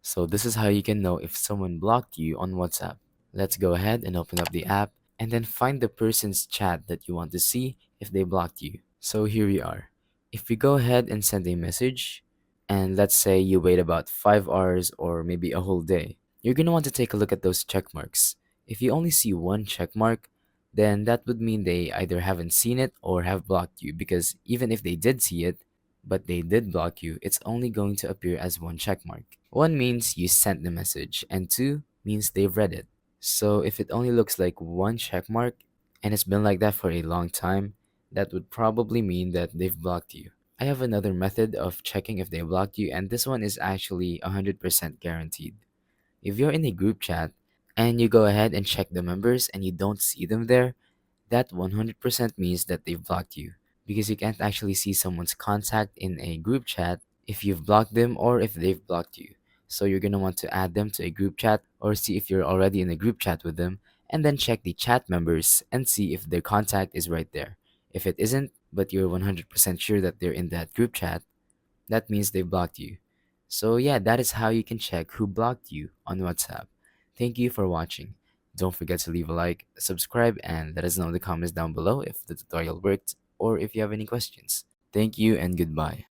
So this is how you can know if someone blocked you on WhatsApp. Let's go ahead and open up the app and then find the person's chat that you want to see if they blocked you. So here we are. If we go ahead and send a message, and let's say you wait about 5 hours or maybe a whole day, you're going to want to take a look at those check marks. If you only see one check mark, then that would mean they either haven't seen it or have blocked you, because even if they did see it, but they did block you, it's only going to appear as one check mark. One means you sent the message, and two means they've read it. So if it only looks like one check mark and it's been like that for a long time, that would probably mean that they've blocked you. I have another method of checking if they blocked you, and this one is actually 100% guaranteed. If you're in a group chat and you go ahead and check the members and you don't see them there, that 100% means that they've blocked you, because you can't actually see someone's contact in a group chat if you've blocked them or if they've blocked you. So you're going to want to add them to a group chat or see if you're already in a group chat with them, and then check the chat members and see if their contact is right there. If it isn't, but you're 100% sure that they're in that group chat, that means they blocked you. So yeah, that is how you can check who blocked you on WhatsApp. Thank you for watching. Don't forget to leave a like, subscribe, and let us know in the comments down below if the tutorial worked or if you have any questions. Thank you and goodbye.